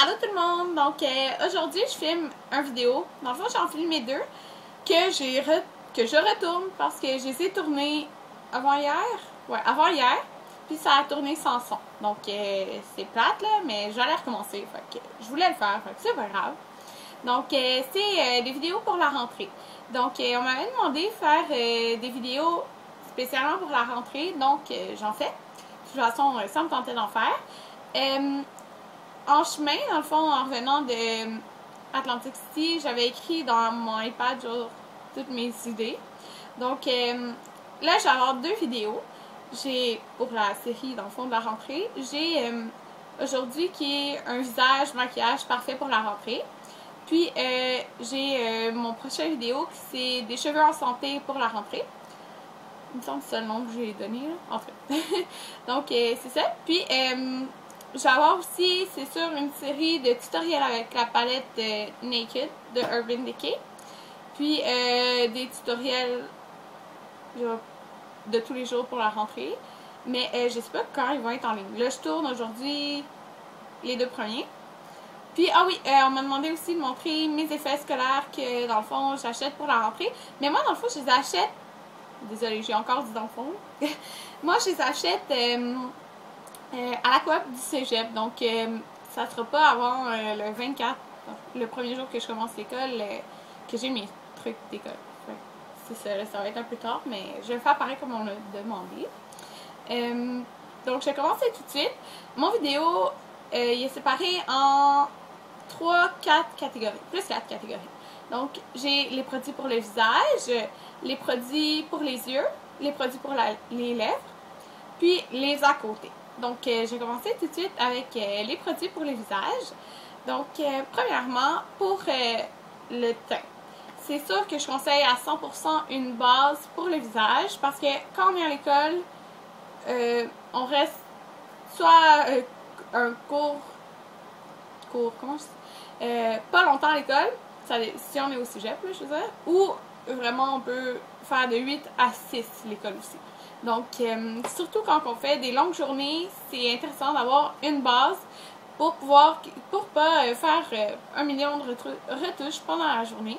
Allô tout le monde! Donc aujourd'hui je filme une vidéo. Dans le fond j'en filme deux que je retourne parce que je les ai tournés avant hier. Ouais, avant hier. Puis ça a tourné sans son. Donc c'est plate là, mais j'allais recommencer. Fait que je voulais le faire, fait que c'est pas grave. Donc c'est des vidéos pour la rentrée. Donc on m'avait demandé de faire des vidéos spécialement pour la rentrée. Donc j'en fais. De toute façon, ça me tentait d'en faire. En chemin, dans le fond, en revenant de Atlantic City, j'avais écrit dans mon iPad genre toutes mes idées. Donc là, je vais avoir deux vidéos. J'ai pour la série, dans le fond, de la rentrée. J'ai aujourd'hui qui est un visage maquillage parfait pour la rentrée. Puis j'ai mon prochain vidéo qui c'est des cheveux en santé pour la rentrée. Il me semble que c'est le nom que j'ai donné là. En tout cas. Donc c'est ça. Puis je vais avoir aussi, c'est sûr, une série de tutoriels avec la palette Naked de Urban Decay. Puis des tutoriels de tous les jours pour la rentrée. Mais je sais pas quand ils vont être en ligne. Là, je tourne aujourd'hui les deux premiers. Puis, ah oui, on m'a demandé aussi de montrer mes effets scolaires que, dans le fond, j'achète pour la rentrée. Mais moi, dans le fond, je les achète... Désolée, j'ai encore dit dans le fond. Moi, je les achète... à la coop du cégep, donc ça sera pas avant le 24, le premier jour que je commence l'école, que j'ai mes trucs d'école. C'est ça, là, ça va être un peu tard, mais je vais le faire pareil comme on l'a demandé. Donc je vais commencer tout de suite. Mon vidéo, il est séparé en 3-4 catégories, plus 4 catégories. Donc j'ai les produits pour le visage, les produits pour les yeux, les produits pour les lèvres, puis les à côté. Donc, je vais commencer tout de suite avec les produits pour le visage. Donc, premièrement, pour le teint. C'est sûr que je conseille à 100% une base pour le visage parce que quand on est à l'école, on reste soit un comment je dis? Pas longtemps à l'école, si on est au cégep, là, je veux dire, ou vraiment on peut faire de 8 à 6 l'école aussi. Donc, surtout quand on fait des longues journées, c'est intéressant d'avoir une base pour pas faire 1 million de retouches pendant la journée.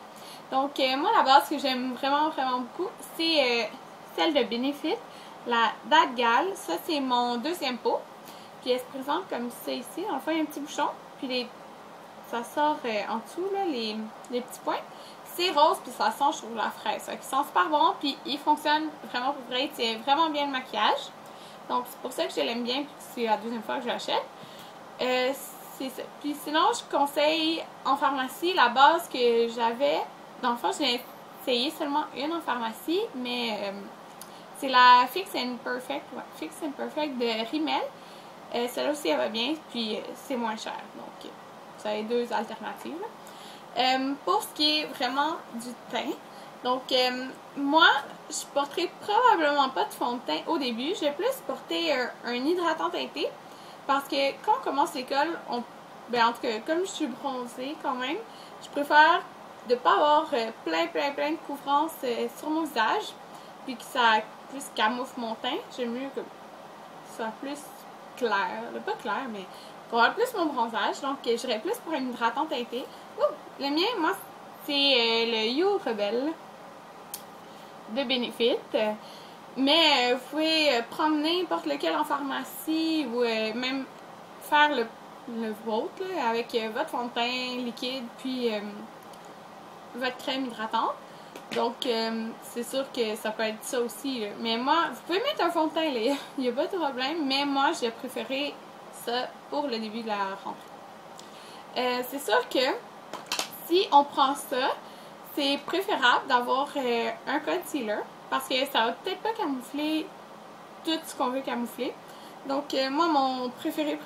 Donc, moi, la base que j'aime vraiment beaucoup, c'est celle de Benefit, la That Gal. Ça, c'est mon deuxième pot. Puis, elle se présente comme ça ici. Dans le fond, il y a un petit bouchon. Puis, ça sort en dessous, là, les petits points. C'est rose, puis ça sent, je trouve, la fraise. Ça sent super bon, puis il fonctionne vraiment pour vrai. C'est vraiment bien le maquillage. Donc, c'est pour ça que je l'aime bien, puis c'est la deuxième fois que je l'achète. C'est ça. Puis sinon, je conseille en pharmacie la base que j'avais. Dans le fond, j'ai essayé seulement une en pharmacie, mais c'est la Fix and Perfect. Ouais, Fix and Perfect de Rimmel. Celle-là aussi, elle va bien, puis c'est moins cher. Donc, ça a deux alternatives. Pour ce qui est vraiment du teint, donc moi, je porterai probablement pas de fond de teint au début. Je vais plus porter un hydratant teinté parce que quand on commence l'école, ben en tout cas, comme je suis bronzée quand même, je préfère de pas avoir plein de couvrance sur mon visage, puis que ça plus camoufle mon teint. J'aime mieux que ça soit plus clair, pas clair, mais pour avoir plus mon bronzage. Donc, j'irais plus pour un hydratant teinté. Le mien, moi, c'est le You Rebel de Benefit. Mais vous pouvez prendre n'importe lequel en pharmacie ou même faire le vôtre là, avec votre fond de teint liquide puis votre crème hydratante. Donc, c'est sûr que ça peut être ça aussi. Là. Mais moi, vous pouvez mettre un fond de teint, là, il n'y a pas de problème. Mais moi, j'ai préféré ça pour le début de la rentrée. C'est sûr que si on prend ça, c'est préférable d'avoir un concealer parce que ça va peut-être pas camoufler tout ce qu'on veut camoufler. Donc, moi, mon préféré,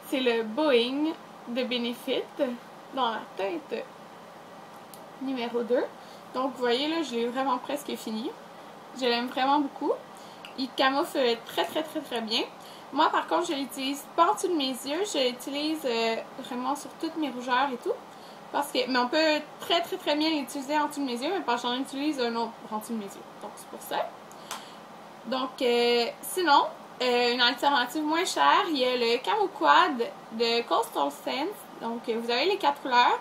c'est le Boeing de Benefit dans la teinte numéro 2. Donc, vous voyez, là, je l'ai vraiment presque fini. Je l'aime vraiment beaucoup. Il camoufle très bien. Moi, par contre, je l'utilise pas en dessous de mes yeux. Je l'utilise vraiment sur toutes mes rougeurs et tout. Parce que, mais on peut très bien l'utiliser en dessous de mes yeux, mais parce que j'en utilise un autre en dessous de mes yeux. Donc, c'est pour ça. Donc, sinon, une alternative moins chère, il y a le Camo Quad de Coastal Scents. Donc, vous avez les 4 couleurs.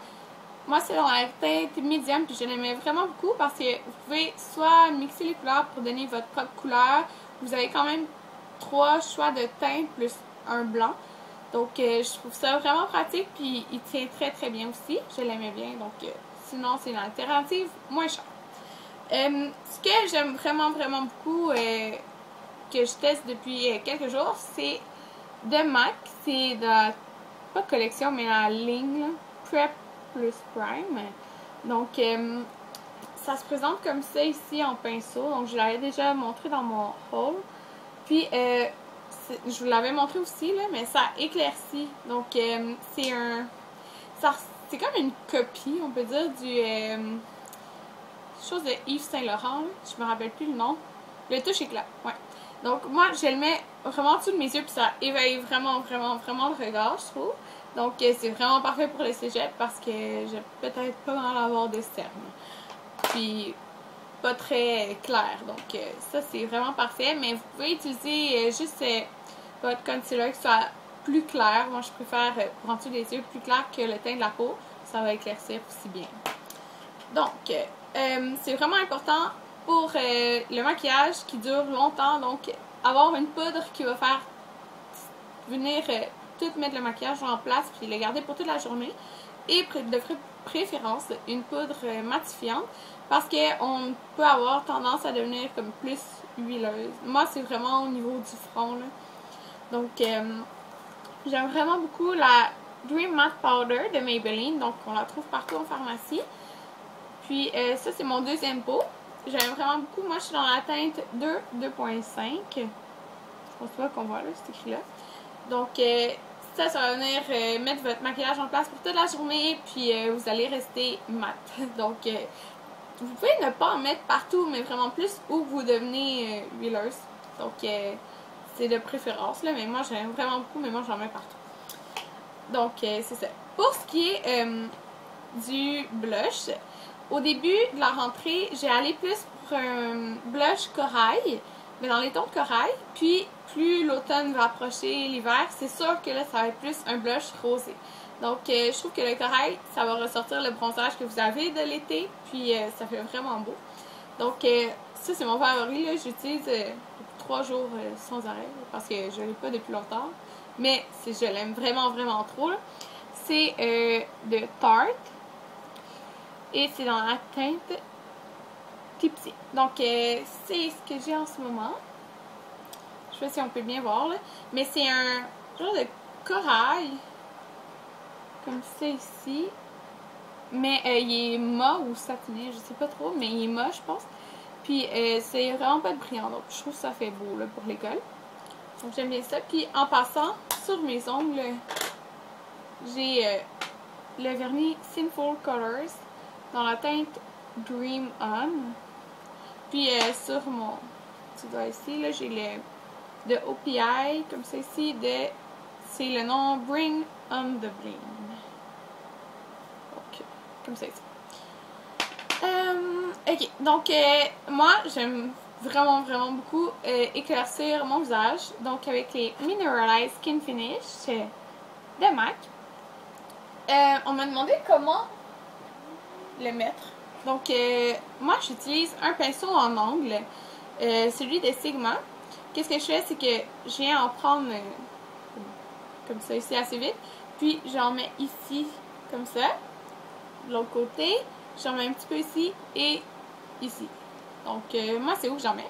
Moi, c'est dans la teinte médium, puis je l'aimais vraiment beaucoup parce que vous pouvez soit mixer les couleurs pour donner votre propre couleur. Vous avez quand même 3 choix de teintes plus un blanc. Donc, je trouve ça vraiment pratique, puis il tient très très bien aussi. Je l'aimais bien, donc sinon, c'est une alternative moins chère. Ce que j'aime vraiment vraiment beaucoup, que je teste depuis quelques jours, c'est de MAC. C'est de la, pas de collection, mais la ligne là, Prep plus Prime. Donc, ça se présente comme ça ici en pinceau. Donc, je l'avais déjà montré dans mon haul. Puis, je vous l'avais montré aussi, là, mais ça éclaircit. Donc, c'est un... C'est comme une copie, on peut dire, du... chose de Yves Saint Laurent. Je me rappelle plus le nom. Le touche éclat, ouais. Donc, moi, je le mets vraiment en dessous de mes yeux, puis ça éveille vraiment, vraiment, vraiment le regard, je trouve. Donc, c'est vraiment parfait pour le cégep parce que j'ai peut-être pas mal à avoir de cernes. Puis, pas très clair. Donc, ça, c'est vraiment parfait. Mais vous pouvez utiliser juste votre concealer qui soit plus clair. Moi, je préfère pour en dessous des yeux plus clair que le teint de la peau. Ça va éclaircir aussi bien. Donc, c'est vraiment important pour le maquillage qui dure longtemps. Donc, avoir une poudre qui va faire venir tout mettre le maquillage en place puis le garder pour toute la journée. Et de préférence, une poudre matifiante parce qu'on peut avoir tendance à devenir comme plus huileuse. Moi, c'est vraiment au niveau du front, là. Donc, j'aime vraiment beaucoup la Dream Matte Powder de Maybelline. Donc, on la trouve partout en pharmacie. Puis, ça, c'est mon deuxième pot. J'aime vraiment beaucoup. Moi, je suis dans la teinte 2, 2.5. Je pense pas qu'on voit, là, c'est écrit là. Donc, ça va venir mettre votre maquillage en place pour toute la journée. Puis, vous allez rester mat. Donc, vous pouvez ne pas en mettre partout, mais vraiment plus où vous devenez huileuse. Donc, c'est de préférence, là. Mais moi, j'aime vraiment beaucoup, mais moi, j'en mets partout. Donc, c'est ça. Pour ce qui est du blush, au début de la rentrée, j'ai allé plus pour un blush corail, mais dans les tons de corail. Puis, plus l'automne va approcher, l'hiver, c'est sûr que là, ça va être plus un blush rosé. Donc, je trouve que le corail, ça va ressortir le bronzage que vous avez de l'été, puis ça fait vraiment beau. Donc, ça, c'est mon favori, là. J'utilise depuis 3 jours sans arrêt, parce que je ne l'ai pas depuis longtemps. Mais je l'aime vraiment, vraiment trop, là. C'est de Tarte. Et c'est dans la teinte Tipsy. Donc, c'est ce que j'ai en ce moment. Je sais pas si on peut bien voir, là. Mais c'est un genre de corail. Comme ça ici. Mais il est mat ou satiné, je sais pas trop. Mais il est mat, je pense. Puis, c'est vraiment pas de brillant. Donc, je trouve que ça fait beau, là, pour l'école. Donc, j'aime bien ça. Puis, en passant, sur mes ongles, j'ai le vernis Sinful Colors dans la teinte Dream On. Puis sur mon petit doigt ici, là, j'ai le de OPI, comme ça ici, c'est le nom Bring On the Bling. Donc, comme ça ici. Ok, donc moi, j'aime vraiment, vraiment beaucoup éclaircir mon visage. Donc, avec les Mineralized Skin Finish de MAC. On m'a demandé comment le mettre. Donc, moi, j'utilise un pinceau en angle, celui de Sigma. Qu'est-ce que je fais, c'est que je viens en prendre comme ça ici assez vite, puis j'en mets ici, comme ça. De l'autre côté, j'en mets un petit peu ici et ici. Donc, moi, c'est où que j'en mets.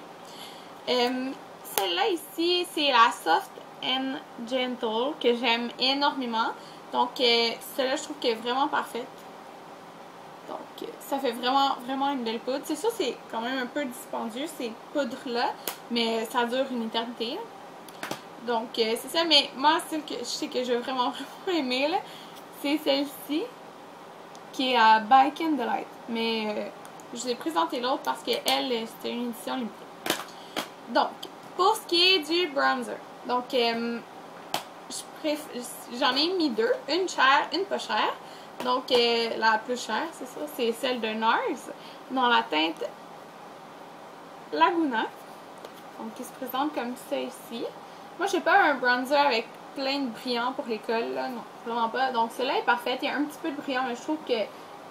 Celle-là ici, c'est la Soft and Gentle, que j'aime énormément. Donc, celle-là, je trouve qu'elle est vraiment parfaite. Donc, ça fait vraiment, vraiment une belle poudre. C'est sûr, c'est quand même un peu dispendieux, ces poudres-là, mais ça dure une éternité. Donc, c'est ça. Mais moi, celle que je sais que je vais vraiment, vraiment aimer, c'est celle-ci, qui est à Bike and Delight. Mais je vous ai présenté l'autre parce qu'elle, c'était une édition limitée. Donc, pour ce qui est du bronzer, donc, j'en ai mis 2, une chère, une pas chère. Donc, la plus chère, c'est ça, c'est celle de NARS, dans la teinte Laguna. Donc, qui se présente comme ça ici. Moi, j'ai pas un bronzer avec plein de brillants pour l'école, là. Non, vraiment pas. Donc, celui-là est parfait. Il y a un petit peu de brillant, mais je trouve que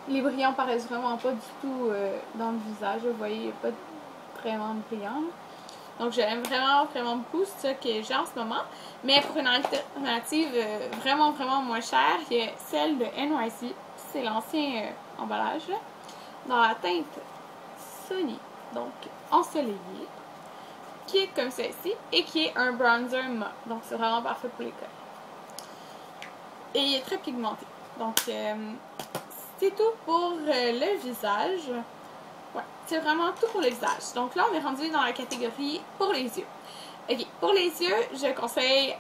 les brillants paraissent vraiment pas du tout dans le visage. Vous voyez, il n'y a pas vraiment de brillant. Donc, j'aime vraiment, vraiment beaucoup ce que j'ai en ce moment. Mais pour une alternative vraiment, vraiment moins chère, il y a celle de NYC. C'est l'ancien emballage, là, dans la teinte Sunny, donc ensoleillé, qui est comme ceci et qui est un bronzer mat. Donc, c'est vraiment parfait pour l'école. Et il est très pigmenté. Donc, c'est tout pour le visage. Ouais, c'est vraiment tout pour le visage. Donc là, on est rendu dans la catégorie pour les yeux. Ok, pour les yeux, je conseille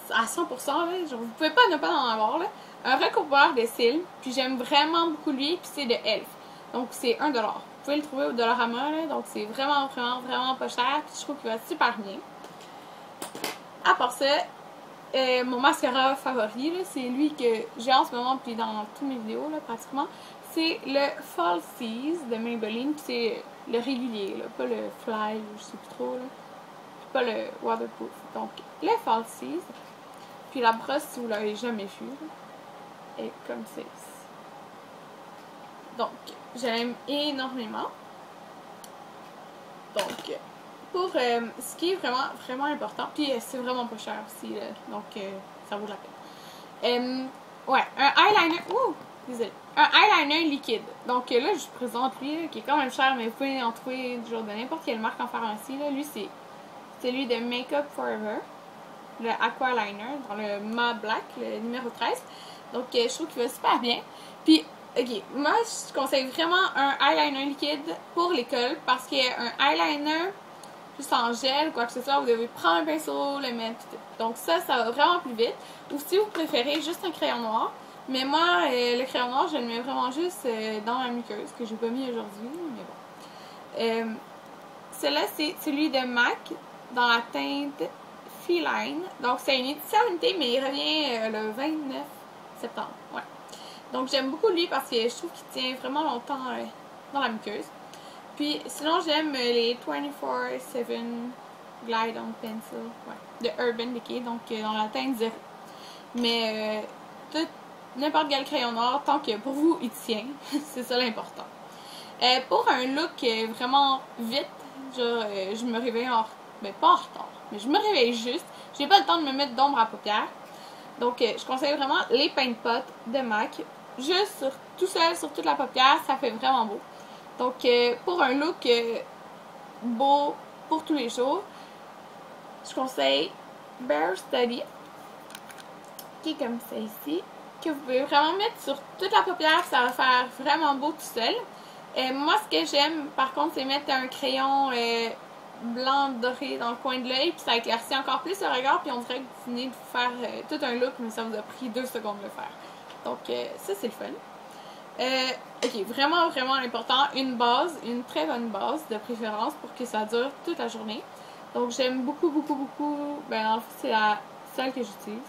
à 100%, là, genre, vous pouvez pas ne pas en avoir, là, un recouvreur de cils. Puis j'aime vraiment beaucoup lui, puis c'est de Elf. Donc c'est 1$. Vous pouvez le trouver au Dollarama, là, donc c'est vraiment, vraiment, vraiment pas cher. Puis je trouve qu'il va super bien. À part ça, mon mascara favori, c'est lui que j'ai en ce moment, puis dans toutes mes vidéos, là, pratiquement. C'est le Falsies de Maybelline, puis c'est le régulier, là, pas le Fly, je sais plus trop, là. Puis pas le Waterproof. Donc, le Falsies. Puis la brosse, si vous l'avez jamais vu, est comme ceci. Donc, j'aime énormément. Donc, pour ce qui est vraiment, vraiment important, puis c'est vraiment pas cher aussi, là, donc ça vaut la peine. Ouais, un eyeliner, désolé, un eyeliner liquide. Donc là, je vous présente lui, là, qui est quand même cher, mais vous pouvez en trouver toujours de n'importe quelle marque en pharmacie. Là. Lui, c'est celui de Makeup Forever, le Aqua Liner, dans le Mat Black, le numéro 13. Donc, je trouve qu'il va super bien. Puis, ok, moi, je conseille vraiment un eyeliner liquide pour l'école, parce qu'un eyeliner juste en gel ou quoi que ce soit, vous devez prendre un pinceau, le mettre. Donc ça va vraiment plus vite. Ou si vous préférez juste un crayon noir. Mais moi, le crayon noir, je le mets vraiment juste dans ma muqueuse, que j'ai pas mis aujourd'hui, mais bon. Celui-là, c'est celui de MAC, dans la teinte Feline. Donc c'est une édition limitée, mais il revient le 29 septembre. Ouais. Donc j'aime beaucoup lui parce que je trouve qu'il tient vraiment longtemps dans la muqueuse. Puis sinon, j'aime les 24/7 Glide on Pencil, ouais, de Urban Decay, donc dans la teinte 0. Mais n'importe quel crayon noir, tant que pour vous, il tient, c'est ça l'important. Pour un look vraiment vite, genre, je me réveille pas en retard, mais je me réveille juste. J'ai pas le temps de me mettre d'ombre à paupières. Donc, je conseille vraiment les Paint Pot de MAC. Juste tout seul, sur toute la paupière, ça fait vraiment beau. Donc, pour un look beau pour tous les jours, je conseille Bare Study, qui est comme ça ici, que vous pouvez vraiment mettre sur toute la paupière, ça va faire vraiment beau tout seul. Moi, ce que j'aime, par contre, c'est mettre un crayon blanc doré dans le coin de l'œil, puis ça éclaircit encore plus le regard, puis on dirait que vous venez de faire tout un look, mais ça vous a pris 2 secondes de le faire. Donc, ça, c'est le fun. Ok, vraiment, vraiment important, une base, une très bonne base de préférence pour que ça dure toute la journée. Donc j'aime beaucoup, beaucoup, beaucoup, ben en fait c'est celle que j'utilise.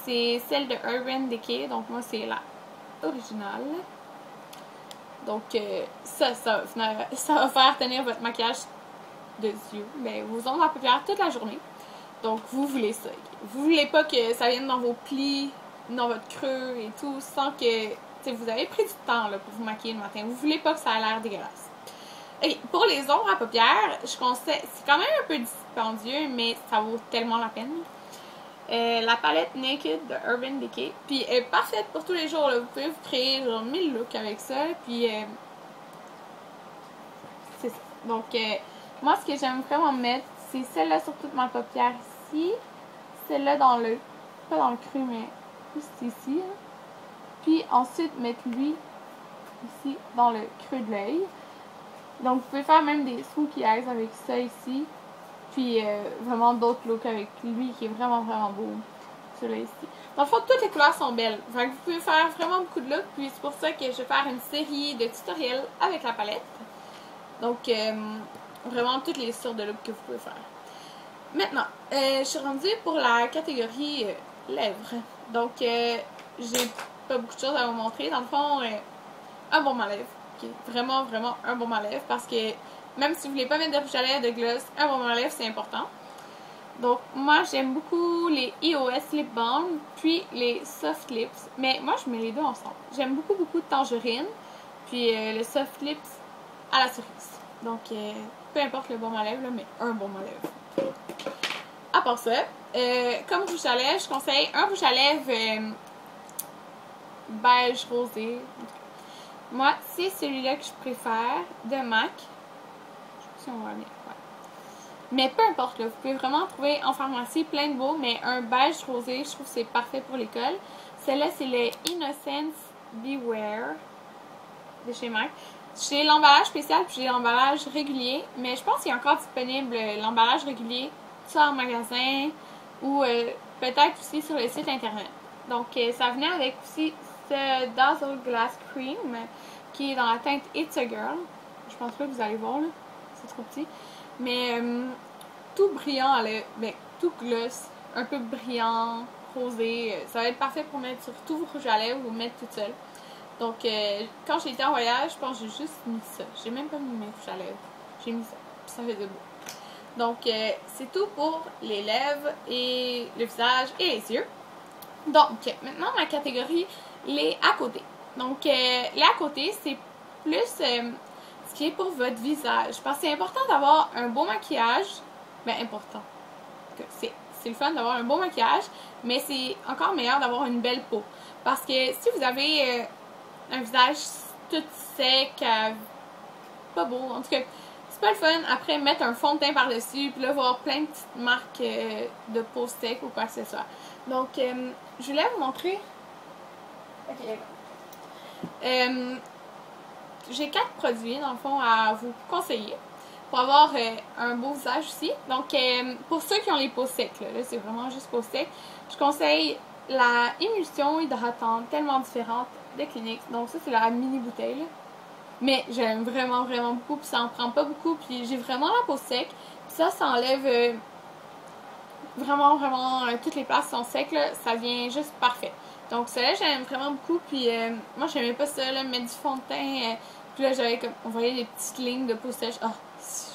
C'est celle de Urban Decay, donc moi c'est la originale. Donc ça va faire tenir votre maquillage de yeux, ben vos ombres à paupières toute la journée. Donc vous voulez ça. Vous voulez pas que ça vienne dans vos plis, dans votre creux et tout, sans que vous avez pris du temps là, pour vous maquiller le matin. Vous voulez pas que ça ait l'air dégueulasse. Okay, pour les ombres à paupières, je conseille, c'est quand même un peu dispendieux, mais ça vaut tellement la peine. La palette Naked de Urban Decay. Puis elle est parfaite pour tous les jours. Là. Vous pouvez vous créer genre 1000 looks avec ça. Puis c'est ça. Donc moi ce que j'aime vraiment mettre, c'est celle-là sur toute ma paupière ici. Celle-là dans le, pas dans le creux, mais juste ici. Hein. Puis ensuite mettre lui ici dans le creux de l'œil. Donc vous pouvez faire même des smokey eyes avec ça ici. Puis vraiment d'autres looks avec lui qui est vraiment vraiment beau. Celui-là ici. Dans le fond, toutes les couleurs sont belles. Fait que vous pouvez faire vraiment beaucoup de looks. Puis c'est pour ça que je vais faire une série de tutoriels avec la palette. Donc vraiment toutes les sortes de looks que vous pouvez faire. Maintenant, je suis rendue pour la catégorie lèvres. Donc j'ai pas beaucoup de choses à vous montrer. Dans le fond, un baume à lèvres. Okay. Vraiment, vraiment un baume à lèvres parce que même si vous voulez pas mettre de rouge à lèvres, de gloss, un baume à lèvres, c'est important. Donc, moi, j'aime beaucoup les EOS Lip Balm, puis les Soft Lips. Mais moi, je mets les deux ensemble. J'aime beaucoup, beaucoup de tangerine, puis le Soft Lips à la cerise. Donc, peu importe le baume à lèvres, là, mais un baume à lèvres. À part ça, comme rouge à lèvres, je conseille un rouge à lèvres beige rosé. Moi, c'est celui-là que je préfère, de MAC. Je sais pas si on va aller. Ouais. Mais peu importe, là, vous pouvez vraiment trouver en pharmacie plein de beaux, mais un beige rosé, je trouve que c'est parfait pour l'école. Celle-là, c'est le Innocence Beware de chez MAC. J'ai l'emballage spécial puis j'ai l'emballage régulier, mais je pense qu'il est encore disponible l'emballage régulier, soit en magasin ou peut-être aussi sur le site internet. Donc, ça venait avec aussi ce Dazzle Glass Cream qui est dans la teinte It's a Girl. Je pense pas que vous allez voir, là. C'est trop petit. Mais tout brillant, tout gloss, un peu brillant, rosé. Ça va être parfait pour mettre sur tout vos rouges à lèvres ou mettre toute seule. Donc, quand j'ai été en voyage, je pense que j'ai juste mis ça. J'ai même pas mis mes rouges à lèvres. J'ai mis ça. Puis ça fait de beau. Donc, c'est tout pour les lèvres et le visage et les yeux. Donc, maintenant, ma catégorie, les à côté. Donc, les à côté, c'est plus ce qui est pour votre visage. Parce que c'est important d'avoir un beau maquillage. Ben, important. C'est le fun d'avoir un beau maquillage, mais c'est encore meilleur d'avoir une belle peau. Parce que si vous avez un visage tout sec, pas beau, en tout cas, c'est pas le fun après mettre un fond de teint par-dessus, puis là, voir plein de petites marques de peau sec ou quoi que ce soit. Donc, je voulais vous montrer. Ok, d'accord. J'ai 4 produits, dans le fond, à vous conseiller pour avoir un beau visage aussi. Donc, pour ceux qui ont les peaux secs, là c'est vraiment juste peau sec, je conseille la émulsion hydratante, tellement différente de Clinique. Donc, ça, c'est la mini bouteille, là. Mais j'aime vraiment, vraiment beaucoup, puis ça en prend pas beaucoup, puis j'ai vraiment la peau sec. Puis ça enlève vraiment, vraiment toutes les places sont secs, là, ça vient juste parfait. Donc, celle-là, j'aime vraiment beaucoup, puis moi, j'aimais pas ça, là, mettre du fond de teint, puis là, j'avais comme, on voyait des petites lignes de peau sèche. Ah,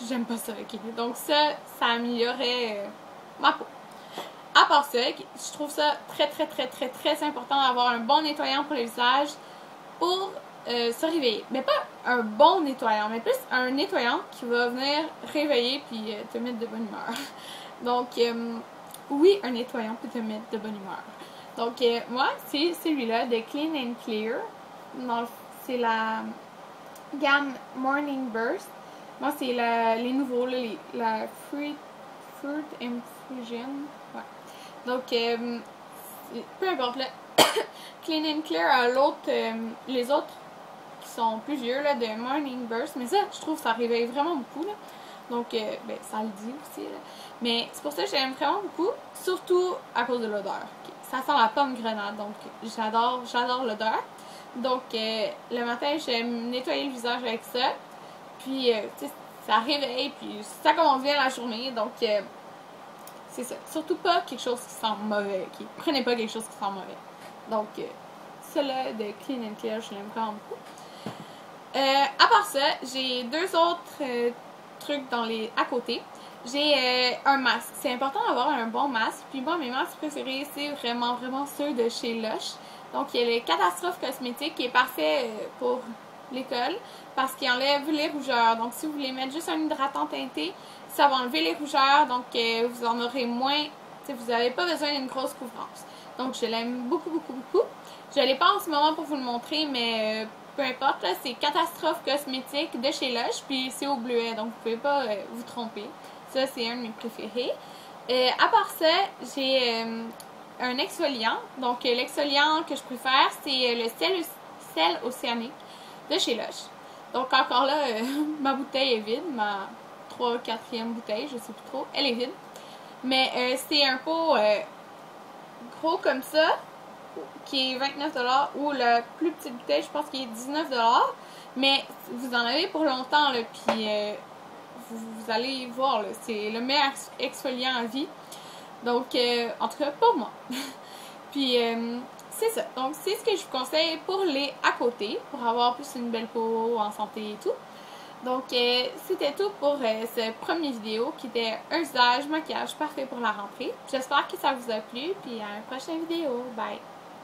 j'aime pas ça, ok. Donc, ça améliorait ma peau. À part ça, je trouve ça très, très, très, très, très important d'avoir un bon nettoyant pour le visage pour se réveiller. Mais pas un bon nettoyant, mais plus un nettoyant qui va venir réveiller puis te mettre de bonne humeur. Donc, oui, un nettoyant peut te mettre de bonne humeur. Donc, moi, c'est celui-là de Clean and Clear. C'est la gamme Morning Burst. Moi, c'est les nouveaux, là, la Fruit Infusion. Ouais. Donc, peu importe, là, Clean and Clear a les autres qui sont plus vieux, là, de Morning Burst. Mais ça, je trouve, ça réveille vraiment beaucoup, là. Donc, ben, ça le dit aussi, là. Mais c'est pour ça que j'aime vraiment beaucoup, surtout à cause de l'odeur. Okay. Ça sent la pomme grenade, donc j'adore l'odeur. Donc, le matin, j'aime nettoyer le visage avec ça. Puis, tu sais, ça réveille, puis ça commence bien la journée. Donc, c'est ça. Surtout pas quelque chose qui sent mauvais. Okay? Prenez pas quelque chose qui sent mauvais. Donc, celui-là de Clean and Clear, je l'aime vraiment beaucoup. À part ça, j'ai deux autres trucs dans les à côté. J'ai un masque. C'est important d'avoir un bon masque. Puis moi, mes masques préférés, c'est vraiment, vraiment ceux de chez Lush. Donc, il y a le Catastrophe Cosmétique qui est parfait pour l'école parce qu'il enlève les rougeurs. Donc, si vous voulez mettre juste un hydratant teinté, ça va enlever les rougeurs. Donc, vous en aurez moins. Vous n'avez pas besoin d'une grosse couvrance. Donc, je l'aime beaucoup, beaucoup, beaucoup. Je ne l'ai pas en ce moment pour vous le montrer, mais peu importe. C'est Catastrophe Cosmétique de chez Lush. Puis, c'est au bleuet. Donc, vous ne pouvez pas vous tromper. Ça, c'est un de mes préférés. À part ça, j'ai un exfoliant. Donc, l'exfoliant que je préfère, c'est le sel océanique de chez Lush. Donc, encore là, ma bouteille est vide. Ma 3/4e bouteille, je sais plus trop. Elle est vide. Mais c'est un pot gros comme ça, qui est 29$. Ou la plus petite bouteille, je pense qu'il est 19$. Mais vous en avez pour longtemps, là. Puis, vous allez voir, c'est le meilleur exfoliant à vie. Donc, en tout cas, pour moi. Puis, c'est ça. Donc, c'est ce que je vous conseille pour les à côté, pour avoir plus une belle peau en santé et tout. Donc, c'était tout pour ce premier vidéo qui était un visage maquillage parfait pour la rentrée. J'espère que ça vous a plu, puis à une prochaine vidéo. Bye!